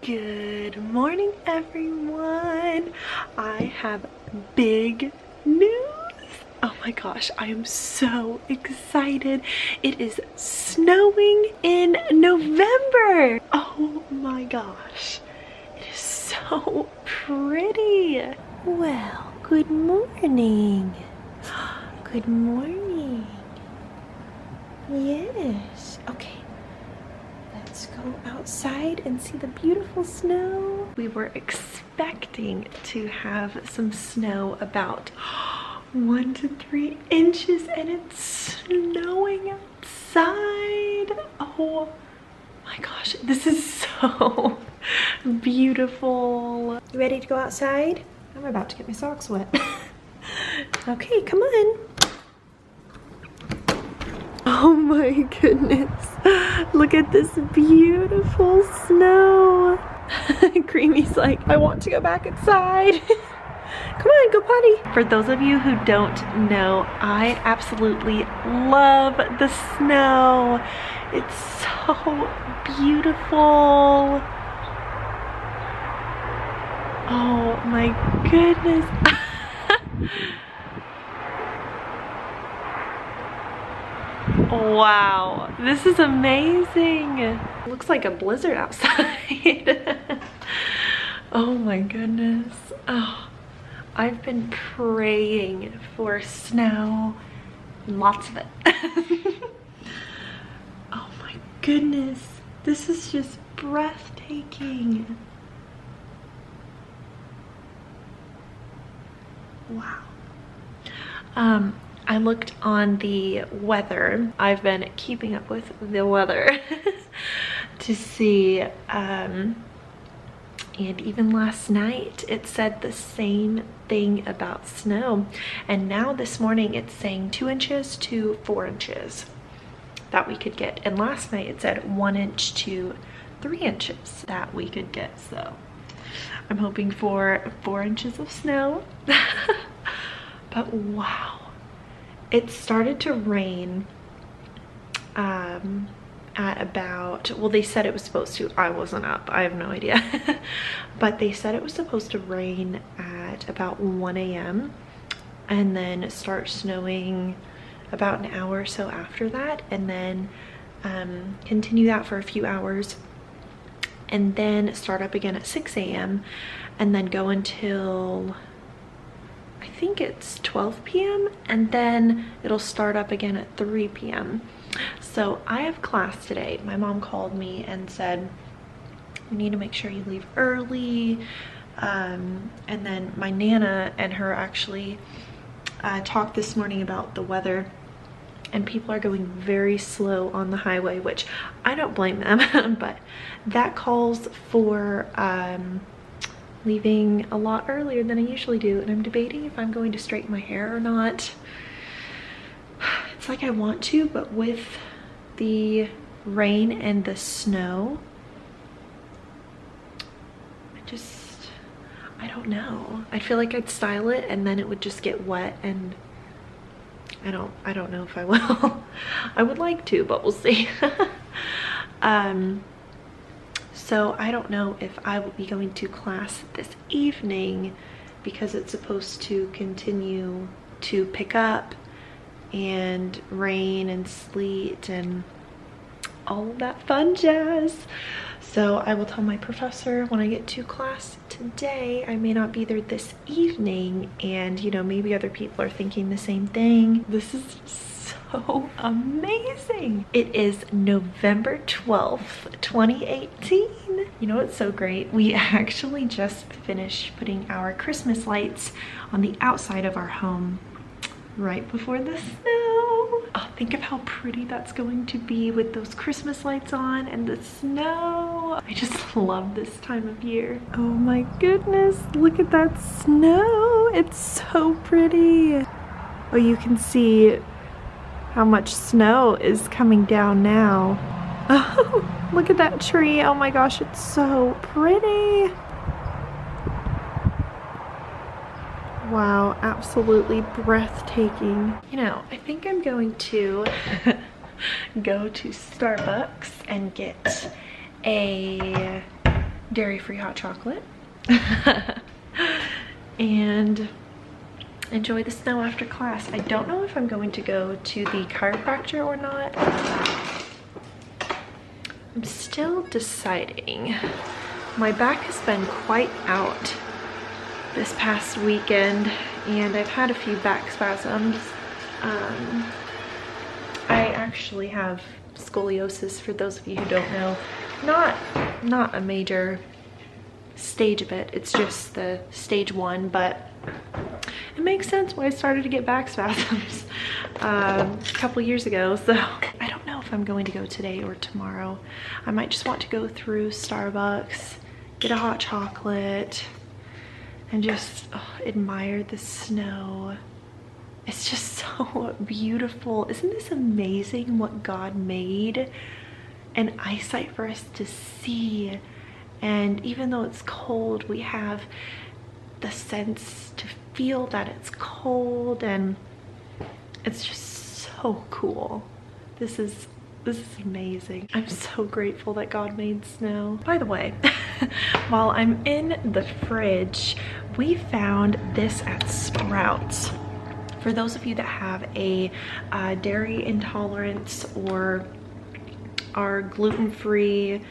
Good morning, everyone. I have big news. Oh my gosh, I am so excited. It is snowing in November. Oh my gosh, it is so pretty. Well, good morning. Good morning. Yes, okay. Let's go outside and see the beautiful snow. We were expecting to have some snow about 1 to 3 inches, and it's snowing outside. Oh my gosh, this is so beautiful. You ready to go outside? I'm about to get my socks wet. Okay, come on. Oh my goodness. Look at this beautiful snow. Creamy's like, I want to go back inside. Come on, go potty. For those of you who don't know, I absolutely love the snow. It's so beautiful. Oh my goodness. Wow, this is amazing. It looks like a blizzard outside. Oh my goodness. Oh, I've been praying for snow, lots of it. Oh my goodness, this is just breathtaking. Wow. I looked on the weather. I've been keeping up with the weather to see, and even last night it said the same thing about snow. And now this morning it's saying 2 inches to 4 inches that we could get. And last night it said 1 inch to 3 inches that we could get. So I'm hoping for 4 inches of snow. But wow. It started to rain at about, well, they said it was supposed to. I wasn't up. I have no idea. But they said it was supposed to rain at about 1 a.m. and then start snowing about an hour or so after that, and then continue that for a few hours, and then start up again at 6 a.m. and then go until I think it's 12 p.m. and then it'll start up again at 3 p.m. So I have class today. My mom called me and said, you need to make sure you leave early. And then my Nana and her actually talked this morning about the weather, and people are going very slow on the highway, which I don't blame them, but that calls for leaving a lot earlier than I usually do, and I'm debating if I'm going to straighten my hair or not. It's like I want to, but with the rain and the snow, I don't know. I feel like I'd style it and then it would just get wet, and I don't know if I will. I would like to, but we'll see. So I don't know if I will be going to class this evening because it's supposed to continue to pick up and rain and sleet and all of that fun jazz. So I will tell my professor when I get to class today. I may not be there this evening, and you know, maybe other people are thinking the same thing. This is so amazing. It is November 12th, 2018. You know what's so great? We actually just finished putting our Christmas lights on the outside of our home right before the snow. Oh, think of how pretty that's going to be with those Christmas lights on and the snow. I just love this time of year. Oh my goodness, look at that snow. It's so pretty. Oh, you can see how much snow is coming down now. Oh, look at that tree. Oh my gosh, it's so pretty. Wow, absolutely breathtaking. You know, I think I'm going to go to Starbucks and get a dairy-free hot chocolate and enjoy the snow after class. I don't know if I'm going to go to the chiropractor or not. I'm still deciding. My back has been quite out this past weekend and I've had a few back spasms. I actually have scoliosis, for those of you who don't know. Not a major stage of it, it's just the stage 1, but it makes sense why I started to get back spasms a couple years ago. So I don't know if I'm going to go today or tomorrow. I might just want to go through Starbucks, get a hot chocolate, and just admire the snow. It's just so beautiful. Isn't this amazing what God made? An eyesight for us to see. And even though it's cold, we have the sense to feel that it's cold, and it's just so cool. This is amazing. I'm so grateful that God made snow. By the way, while I'm in the fridge, we found this at Sprouts. For those of you that have a dairy intolerance or are gluten-free,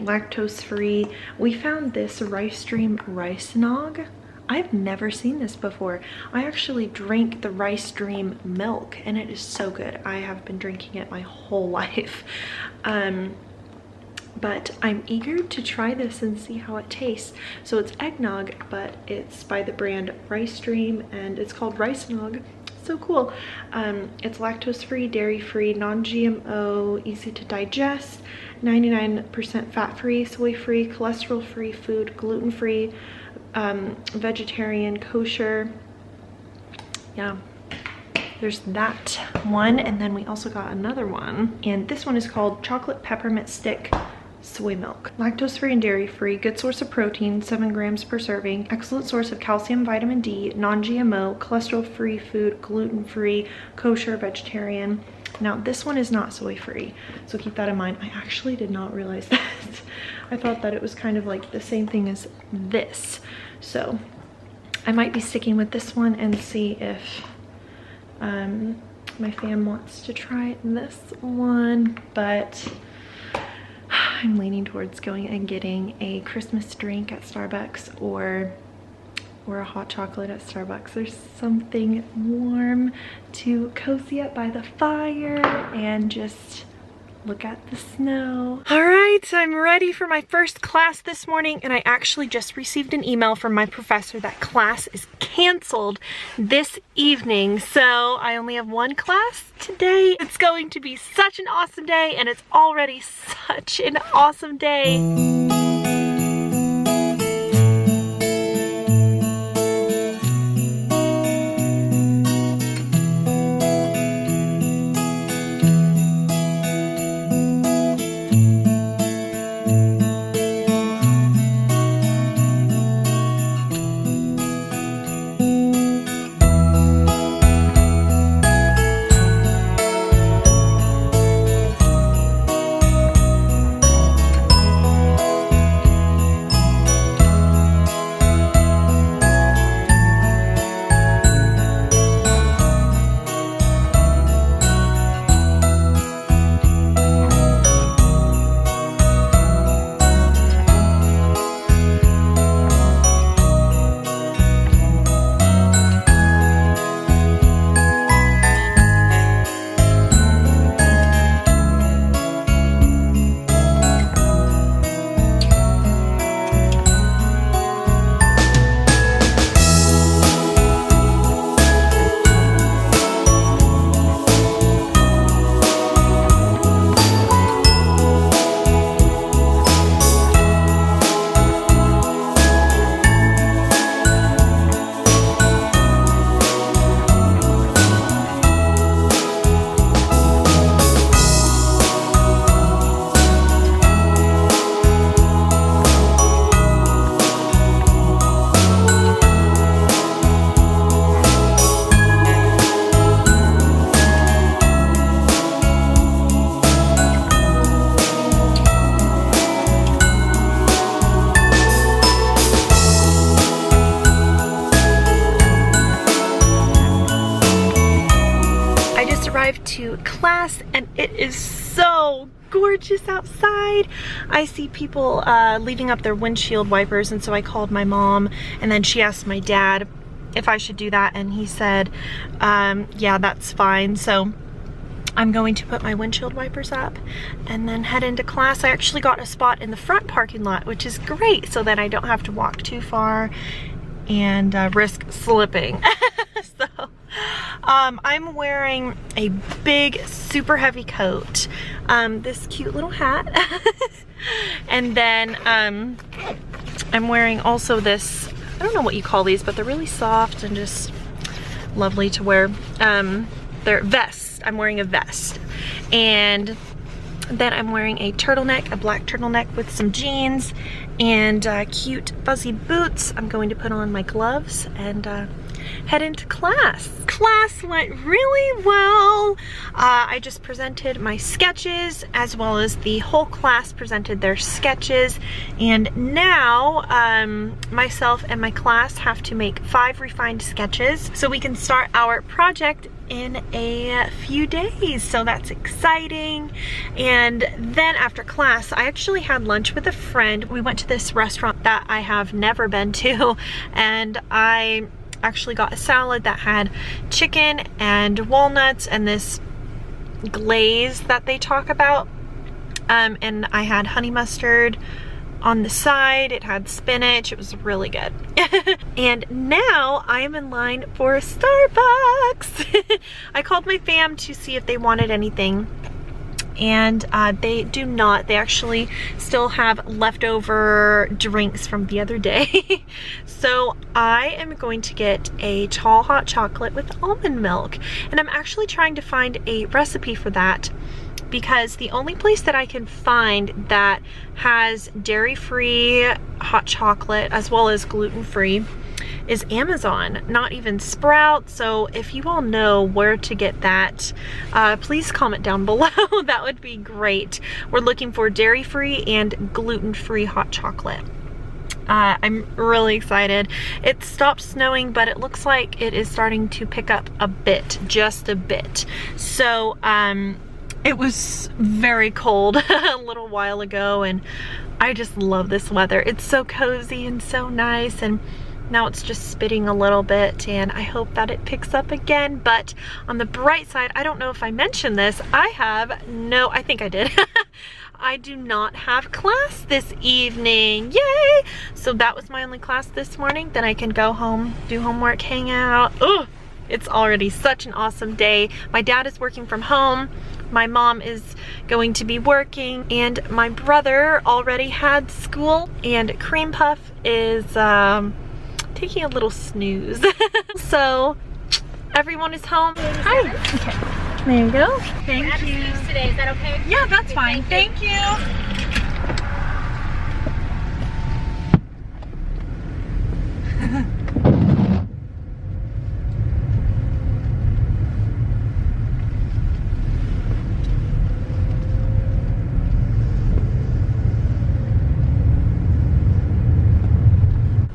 lactose-free, we found this rice stream rice nog. I've never seen this before. I actually drank the rice stream milk and it is so good. I have been drinking it my whole life. But I'm eager to try this and see how it tastes. So it's eggnog, but it's by the brand Rice Stream and it's called Rice Nog. So cool. It's lactose-free, dairy-free, non-GMO, easy to digest, 99% fat-free, soy-free, cholesterol-free food, gluten-free, vegetarian, kosher. Yeah, there's that one. And then we also got another one. And this one is called Chocolate Peppermint Stick Soy Milk. Lactose-free and dairy-free, good source of protein, 7 grams per serving, excellent source of calcium, vitamin D, non-GMO, cholesterol-free food, gluten-free, kosher, vegetarian. Now this one is not soy-free, so keep that in mind. I actually did not realize that. I thought that it was kind of like the same thing as this. So I might be sticking with this one and see if my fam wants to try this one, but I'm leaning towards going and getting a Christmas drink at Starbucks or a hot chocolate at Starbucks. There's something warm to cozy up by the fire and just look at the snow. All right, I'm ready for my first class this morning, and I actually just received an email from my professor that class is canceled this evening. So I only have one class today. It's going to be such an awesome day, and it's already such an awesome day. to class, and it is so gorgeous outside. I see people leaving up their windshield wipers, and so I called my mom, and then she asked my dad if I should do that, and he said, yeah, that's fine. So I'm going to put my windshield wipers up and then head into class. I actually got a spot in the front parking lot, which is great, so that I don't have to walk too far and risk slipping. So I'm wearing a big, super heavy coat, this cute little hat, and then I'm wearing also this, I don't know what you call these, but they're really soft and just lovely to wear. They're vests. I'm wearing a vest, and then I'm wearing a turtleneck, a black turtleneck with some jeans and cute fuzzy boots. I'm going to put on my gloves and head into class. Class went really well. I just presented my sketches, as well as the whole class presented their sketches, and now myself and my class have to make 5 refined sketches so we can start our project in a few days. So that's exciting. And then after class, I actually had lunch with a friend. We went to this restaurant that I have never been to, and I actually got a salad that had chicken and walnuts and this glaze that they talk about, and I had honey mustard on the side. It had spinach. It was really good. And now I am in line for Starbucks. I called my fam to see if they wanted anything, and they do not. They actually still have leftover drinks from the other day. So I am going to get a tall hot chocolate with almond milk, and I'm actually trying to find a recipe for that, because the only place that I can find that has dairy-free hot chocolate as well as gluten-free is Amazon, not even Sprout. So if you all know where to get that, please comment down below. That would be great. We're looking for dairy-free and gluten-free hot chocolate. I'm really excited. It stopped snowing, but it looks like it is starting to pick up a bit, just a bit. So it was very cold a little while ago, and I just love this weather. It's so cozy and so nice, and now it's just spitting a little bit, and I hope that it picks up again. But on the bright side, I don't know if I mentioned this, I think I did. I do not have class this evening. Yay! So that was my only class this morning. Then I can go home, do homework, hang out. Ugh, it's already such an awesome day. My dad is working from home. My mom is going to be working, and my brother already had school, and Cream Puff is taking a little snooze. So everyone is home. Hi. Okay. There you go. Thank you. Today, is that okay? Yeah, that's fine. Thank you.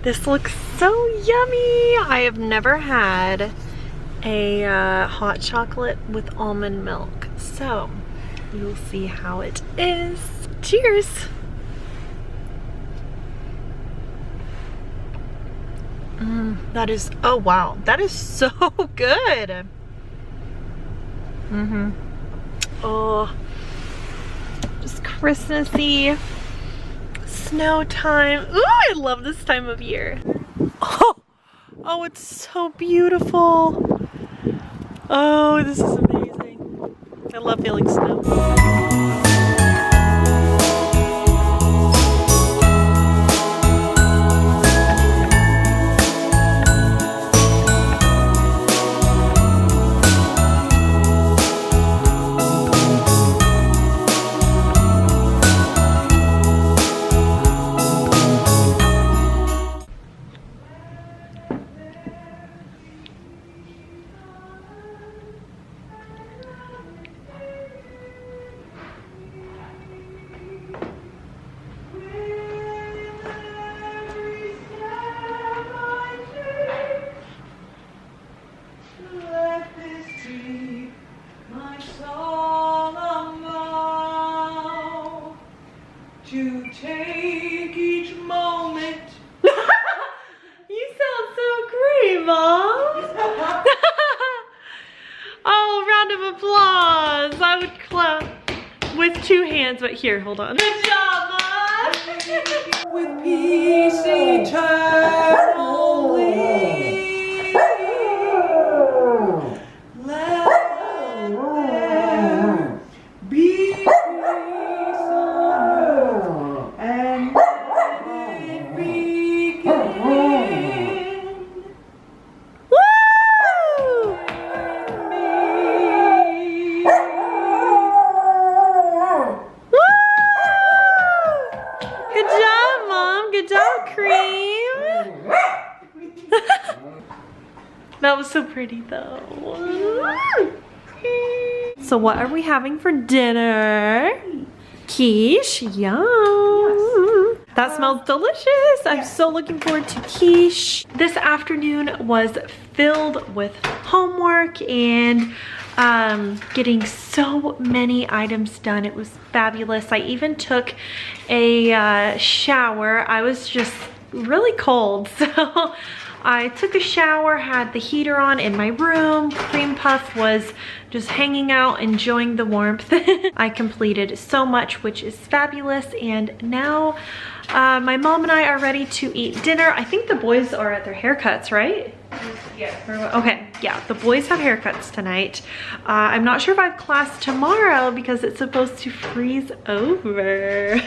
This looks so yummy. I have never had a hot chocolate with almond milk, so we'll see how it is. Cheers. That is, oh wow, that is so good. Oh, just Christmassy, snow time. Ooh, I love this time of year. Oh, it's so beautiful. Oh, this is amazing. I love feeling snow. to take each moment. You sound so great, Mom. Oh, round of applause. I would clap with 2 hands, but here, hold on. Good job, Mom. With peace eternally. Let there be peace on earth and let it begin. Woo! Good job, Mom. Good job, Cream. That was so pretty, though. So what are we having for dinner? Quiche, yum. That smells delicious. I'm so looking forward to quiche. This afternoon was filled with homework and getting so many items done. It was fabulous. I even took a shower. I was just really cold, so I took a shower, had the heater on in my room. Cream Puff was just hanging out, enjoying the warmth. I completed so much, which is fabulous. And now my mom and I are ready to eat dinner. I think the boys are at their haircuts, right? Yeah. Okay, yeah, the boys have haircuts tonight. I'm not sure if I have class tomorrow because it's supposed to freeze over.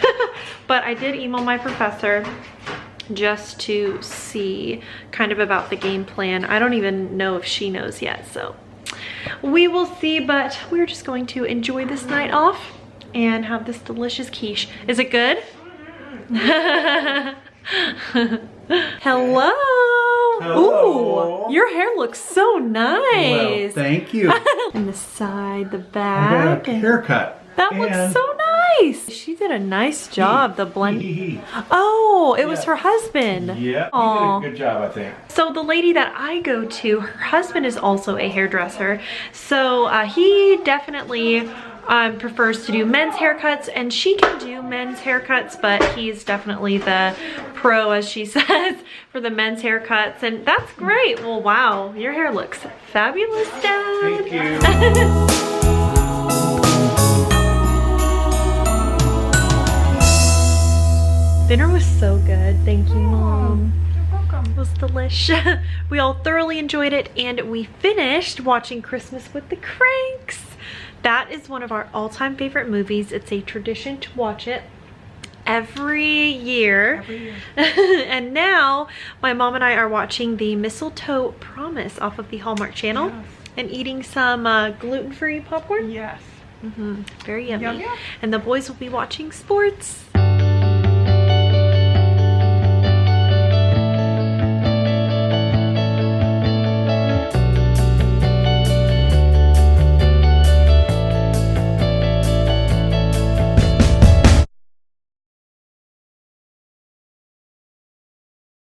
But I did email my professor just to see kind of about the game plan. I don't even know if she knows yet, so we will see, but we're just going to enjoy this night off and have this delicious quiche. Is it good? Hello. Hello. Ooh, your hair looks so nice. Well, thank you. And the side, the I back. got a haircut. That looks so nice. She did a nice job, the blend. Oh, it was her husband. Yeah, Aw. he did a good job, I think. So the lady that I go to, her husband is also a hairdresser. So he definitely prefers to do men's haircuts, and she can do men's haircuts, but he's definitely the pro, as she says, for the men's haircuts. And that's great. Well, wow, your hair looks fabulous, Dad. Thank you. Dinner was so good. Thank you, Mom. You're welcome. It was delish. We all thoroughly enjoyed it, and we finished watching Christmas with the Cranks. That is one of our all-time favorite movies. It's a tradition to watch it every year. And now my mom and I are watching the Mistletoe Promise off of the Hallmark Channel. Yes. And eating some gluten-free popcorn. Yes. Very yummy. Yum, yum. And the boys will be watching sports.